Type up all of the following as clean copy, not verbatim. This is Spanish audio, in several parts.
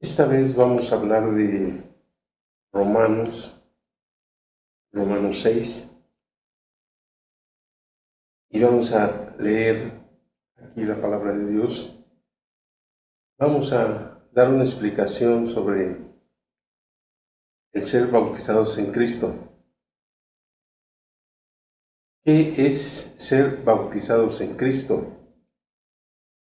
Esta vez vamos a hablar de Romanos 6, y vamos a leer aquí la palabra de Dios. Vamos a dar una explicación sobre el ser bautizados en Cristo. ¿Qué es ser bautizados en Cristo?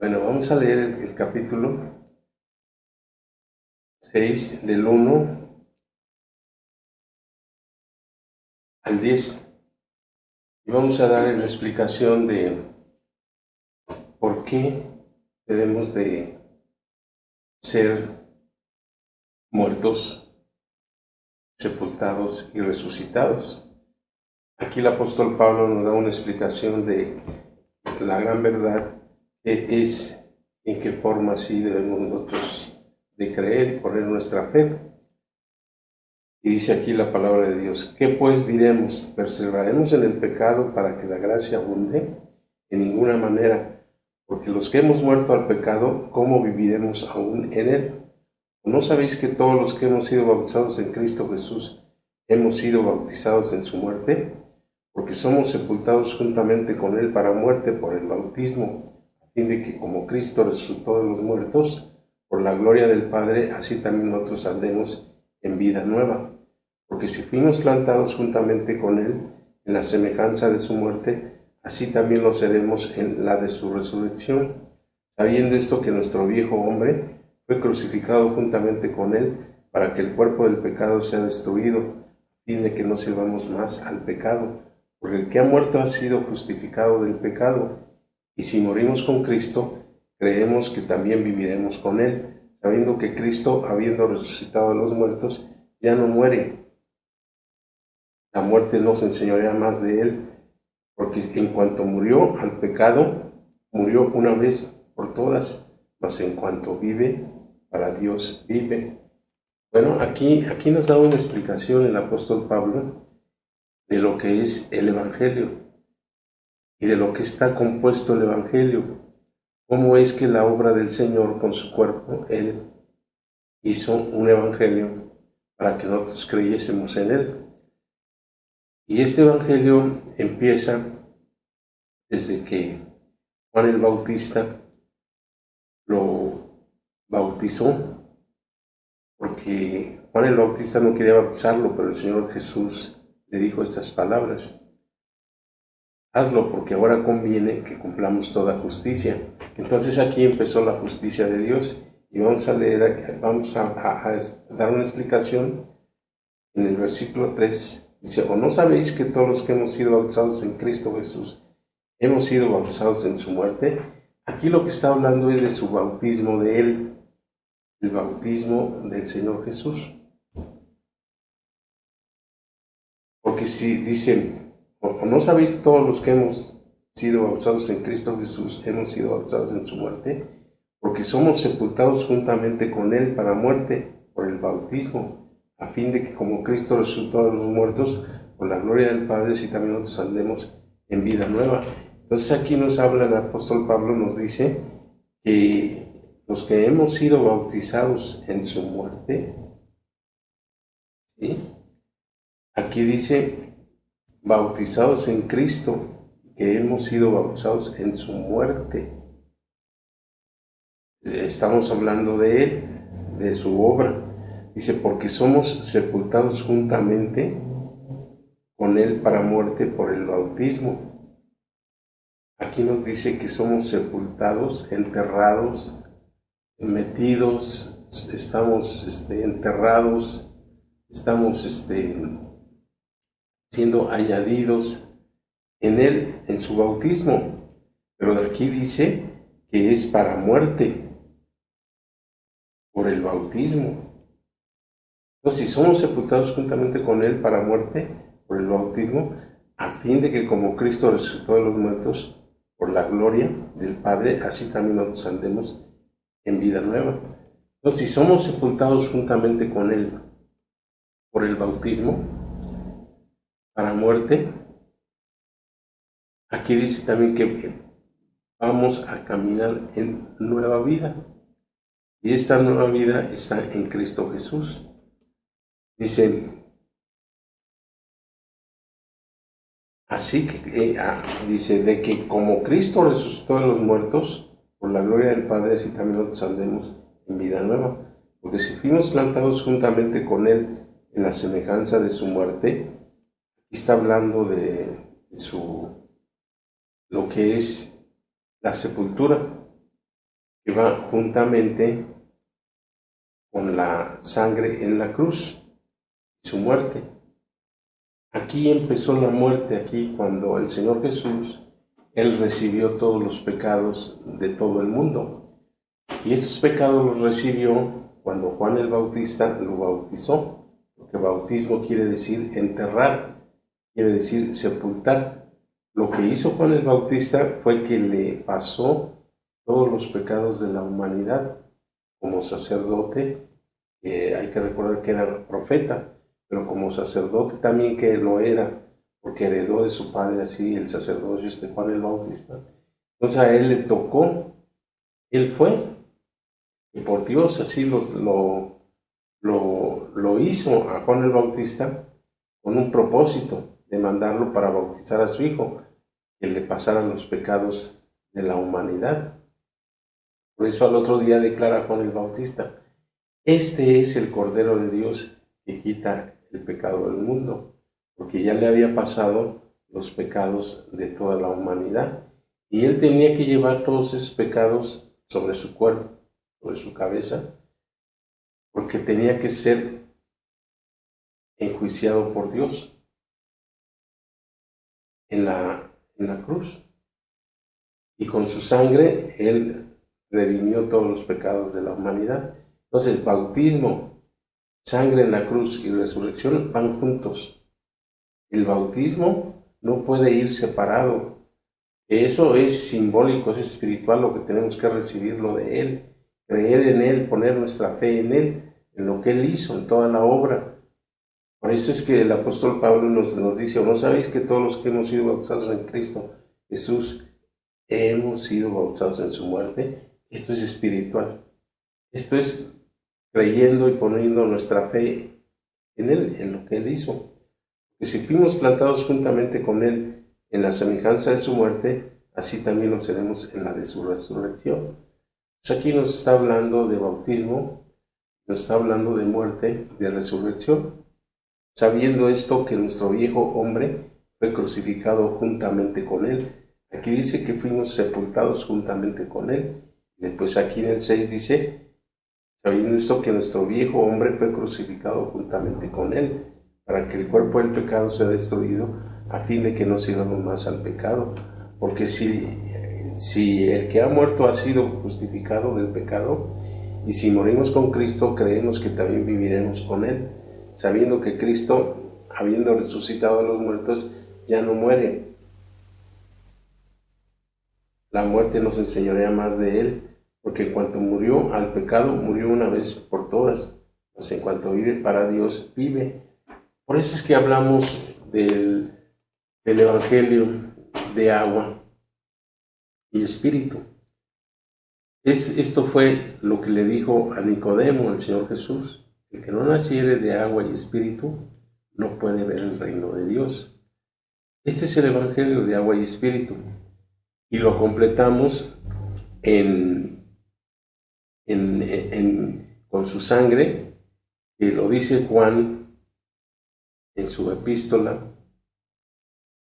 Bueno, vamos a leer el capítulo 6 del 1 al 10 y vamos a dar la explicación de por qué debemos de ser muertos, sepultados y resucitados. Aquí el apóstol Pablo nos da una explicación de la gran verdad que es en qué forma así debemos nosotros de creer y poner nuestra fe. Y dice aquí la palabra de Dios: ¿qué pues diremos? ¿Perseveraremos en el pecado para que la gracia abunde? En ninguna manera, porque los que hemos muerto al pecado, ¿cómo viviremos aún en él? ¿No sabéis que todos los que hemos sido bautizados en Cristo Jesús hemos sido bautizados en su muerte? Porque somos sepultados juntamente con él para muerte por el bautismo, a fin de que como Cristo resucitó de los muertos, por la gloria del Padre, así también nosotros andemos en vida nueva. Porque si fuimos plantados juntamente con él en la semejanza de su muerte, así también lo seremos en la de su resurrección, sabiendo esto que nuestro viejo hombre fue crucificado juntamente con él, para que el cuerpo del pecado sea destruido, a fin de que no sirvamos más al pecado, porque el que ha muerto ha sido justificado del pecado. Y si morimos con Cristo, creemos que también viviremos con él, sabiendo que Cristo, habiendo resucitado a los muertos, ya no muere. La muerte no se enseñorea más de él, porque en cuanto murió al pecado, murió una vez por todas, mas en cuanto vive, para Dios vive. Bueno, aquí nos da una explicación el apóstol Pablo de lo que es el Evangelio y de lo que está compuesto el Evangelio. Cómo es que la obra del Señor con su cuerpo, Él hizo un Evangelio para que nosotros creyésemos en Él. Y este Evangelio empieza desde que Juan el Bautista lo bautizó, porque Juan el Bautista no quería bautizarlo, pero el Señor Jesús le dijo estas palabras: hazlo, porque ahora conviene que cumplamos toda justicia. Entonces aquí empezó la justicia de Dios, y vamos a leer, vamos a dar una explicación en el versículo 3. Dice: ¿o no sabéis que todos los que hemos sido bautizados en Cristo Jesús hemos sido bautizados en su muerte? Aquí lo que está hablando es de su bautismo de Él, el bautismo del Señor Jesús. Porque si dicen: ¿o no sabéis todos los que hemos sido bautizados en Cristo Jesús hemos sido bautizados en su muerte? Porque somos sepultados juntamente con Él para muerte por el bautismo, a fin de que como Cristo resucitó de los muertos, por la gloria del Padre, si también nosotros andemos en vida nueva. Entonces aquí nos habla el apóstol Pablo, nos dice que los que hemos sido bautizados en su muerte, ¿sí? Aquí dice bautizados en Cristo, que hemos sido bautizados en su muerte. Estamos hablando de Él, de su obra. Dice: porque somos sepultados juntamente con Él para muerte por el bautismo. Aquí nos dice que somos sepultados, enterrados, metidos, estamos enterrados, estamos siendo añadidos en Él, en su bautismo. Pero de aquí dice que es para muerte por el bautismo. Entonces, si somos sepultados juntamente con Él para muerte por el bautismo, a fin de que como Cristo resucitó de los muertos por la gloria del Padre, así también nosotros andemos en vida nueva. Entonces, si somos sepultados juntamente con Él por el bautismo para muerte, aquí dice también que vamos a caminar en nueva vida. y esta nueva vida está en Cristo Jesús. Dice, así que, dice, de que como Cristo resucitó de los muertos, por la gloria del Padre, así también nosotros andemos en vida nueva. Porque si fuimos plantados juntamente con Él en la semejanza de su muerte, aquí está hablando de lo que es la sepultura, que va juntamente con la sangre en la cruz, su muerte. Aquí empezó la muerte, aquí cuando el Señor Jesús, Él recibió todos los pecados de todo el mundo. Y estos pecados los recibió cuando Juan el Bautista lo bautizó, porque bautismo quiere decir enterrar, quiere decir sepultar. Lo que hizo Juan el Bautista fue que le pasó todos los pecados de la humanidad como sacerdote. Hay que recordar que era profeta, pero como sacerdote también que lo era, porque heredó de su padre así el sacerdocio Juan el Bautista. Entonces a él le tocó, él fue, y por Dios así lo hizo a Juan el Bautista con un propósito de mandarlo para bautizar a su hijo, que le pasaran los pecados de la humanidad. Por eso al otro día declara Juan el Bautista, este es el Cordero de Dios que quita el pecado del mundo, porque ya le había pasado los pecados de toda la humanidad, y él tenía que llevar todos esos pecados sobre su cuerpo, sobre su cabeza, porque tenía que ser enjuiciado por Dios en la cruz. Y con su sangre él redimió todos los pecados de la humanidad. Entonces, bautismo, sangre en la cruz y resurrección van juntos. El bautismo no puede ir separado. Eso es simbólico, es espiritual, lo que tenemos que recibirlo de Él, creer en Él, poner nuestra fe en Él, en lo que Él hizo, en toda la obra. Por eso es que el apóstol Pablo nos dice, ¿o no sabéis que todos los que hemos sido bautizados en Cristo Jesús hemos sido bautizados en su muerte? Esto es espiritual. Esto es creyendo y poniendo nuestra fe en Él, en lo que Él hizo. Que si fuimos plantados juntamente con Él en la semejanza de su muerte, así también lo seremos en la de su resurrección. Pues aquí nos está hablando de bautismo, nos está hablando de muerte y de resurrección, sabiendo esto que nuestro viejo hombre fue crucificado juntamente con Él. Aquí dice que fuimos sepultados juntamente con Él. Después aquí en el 6 dice, sabiendo esto que nuestro viejo hombre fue crucificado juntamente con Él, para que el cuerpo del pecado sea destruido, a fin de que no sigamos más al pecado. Porque si el que ha muerto ha sido justificado del pecado, y si morimos con Cristo, creemos que también viviremos con Él, sabiendo que Cristo, habiendo resucitado a los muertos, ya no muere. La muerte nos enseñaría más de Él, porque en cuanto murió al pecado, murió una vez por todas, mas en cuanto vive para Dios, vive. Por eso es que hablamos del Evangelio de agua y espíritu. Esto fue lo que le dijo a Nicodemo el Señor Jesús: el que no naciere de agua y espíritu no puede ver el reino de Dios. Este es el Evangelio de agua y espíritu, y lo completamos con su sangre, que lo dice Juan en su epístola,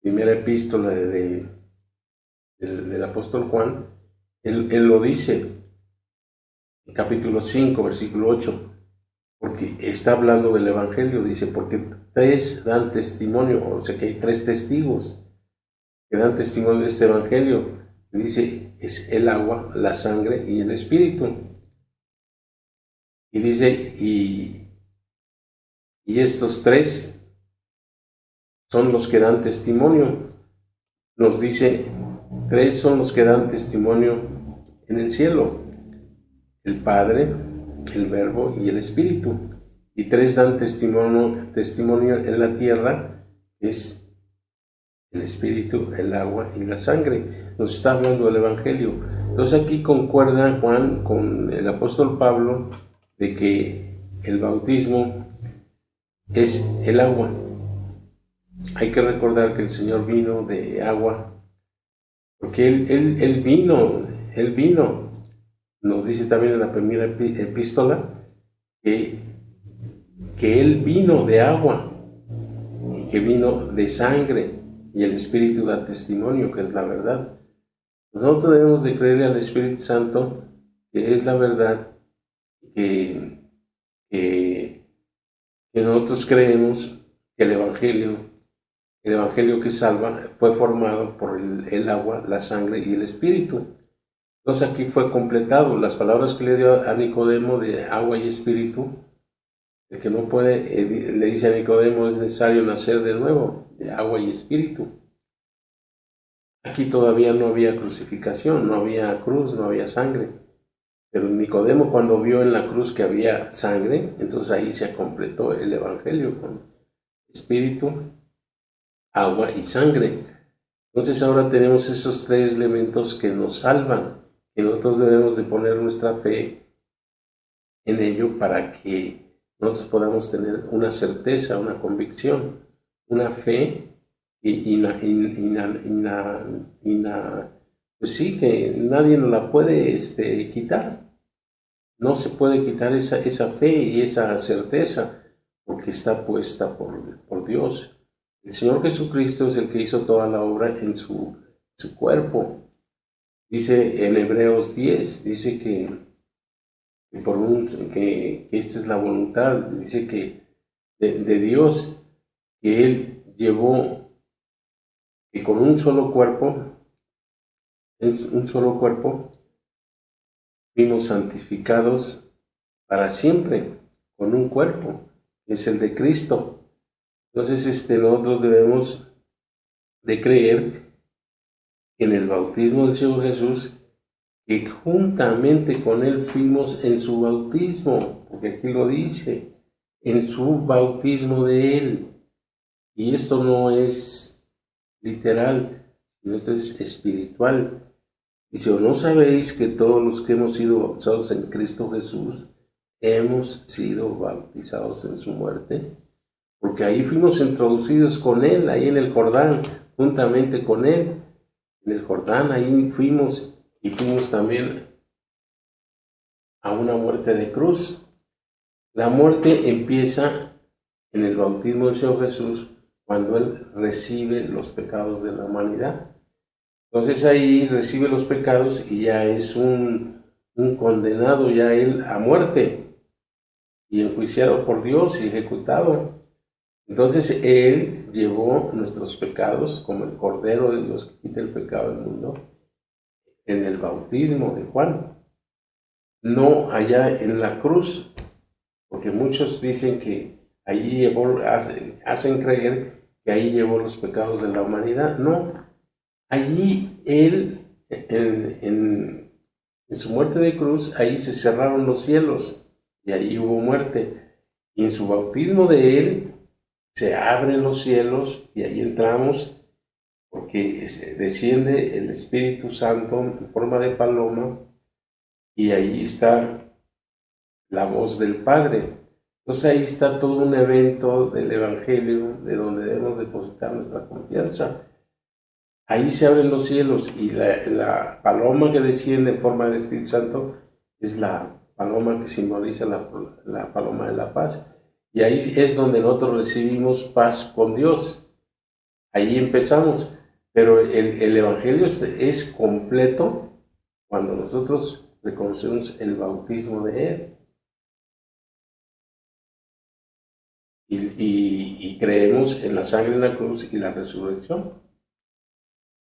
primera epístola del apóstol Juan. Él lo dice en capítulo 5, versículo 8, porque está hablando del Evangelio. Dice, porque tres dan testimonio, o sea que hay tres testigos que dan testimonio de este Evangelio. Dice, es el agua, la sangre y el espíritu. Y dice, y estos tres son los que dan testimonio. Nos dice, tres son los que dan testimonio en el cielo: el Padre, el Verbo y el Espíritu. Y tres dan testimonio en la tierra, que es el Espíritu, el agua y la sangre. Nos está hablando del Evangelio. Entonces aquí concuerda Juan con el apóstol Pablo de que el bautismo es el agua. Hay que recordar que el Señor vino de agua, porque Él vino, nos dice también en la primera epístola, que Él vino de agua y que vino de sangre, y el Espíritu da testimonio que es la verdad. Nosotros debemos de creerle al Espíritu Santo que es la verdad, que, que, que nosotros creemos que el Evangelio que salva fue formado por el agua, la sangre y el Espíritu. Entonces aquí fue completado. Las palabras que le dio a Nicodemo de agua y Espíritu, el que no puede, le dice a Nicodemo, es necesario nacer de nuevo, de agua y Espíritu. Aquí todavía no había crucificación, no había cruz, no había sangre. Pero Nicodemo, cuando vio en la cruz que había sangre, entonces ahí se completó el Evangelio con Espíritu, agua y sangre. Entonces ahora tenemos esos tres elementos que nos salvan, que nosotros debemos de poner nuestra fe en ello para que nosotros podamos tener una certeza, una convicción, una fe pues sí, que nadie nos la puede quitar. No se puede quitar esa fe y esa certeza porque está puesta por Dios. El Señor Jesucristo es el que hizo toda la obra en su cuerpo. Dice en Hebreos 10, dice que esta es la voluntad, dice que de Dios, que Él llevó, que con un solo cuerpo, fuimos santificados para siempre, con un cuerpo, que es el de Cristo. Entonces nosotros debemos de creer en el bautismo del Señor Jesús, que juntamente con Él fuimos en su bautismo, porque aquí lo dice, en su bautismo de Él. Y esto no es literal, sino esto es espiritual. Dice, ¿o no sabéis que todos los que hemos sido bautizados en Cristo Jesús, hemos sido bautizados en su muerte? Porque ahí fuimos introducidos con Él, ahí en el Jordán, juntamente con Él. En el Jordán, ahí fuimos, y fuimos también a una muerte de cruz. La muerte empieza en el bautismo del Señor Jesús, cuando Él recibe los pecados de la humanidad. Entonces ahí recibe los pecados y ya es un condenado, ya Él a muerte, y enjuiciado por Dios y ejecutado. Entonces Él llevó nuestros pecados como el Cordero de Dios que quita el pecado del mundo en el bautismo de Juan, no allá en la cruz, porque muchos dicen que allí hacen creer que ahí llevó los pecados de la humanidad. No, allí Él, en su muerte de cruz, ahí se cerraron los cielos y ahí hubo muerte. Y en su bautismo de Él se abren los cielos y ahí entramos, porque desciende el Espíritu Santo en forma de paloma y ahí está la voz del Padre. Entonces ahí está todo un evento del Evangelio de donde debemos depositar nuestra confianza. Ahí se abren los cielos y la paloma que desciende en forma del Espíritu Santo es la paloma que simboliza la paloma de la paz. Y ahí es donde nosotros recibimos paz con Dios. Ahí empezamos. Pero el Evangelio es completo cuando nosotros reconocemos el bautismo de Él. Y creemos en la sangre en la cruz y la resurrección.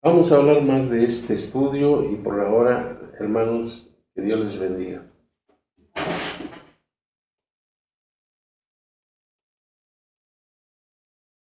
Vamos a hablar más de este estudio y por ahora, hermanos, que Dios les bendiga.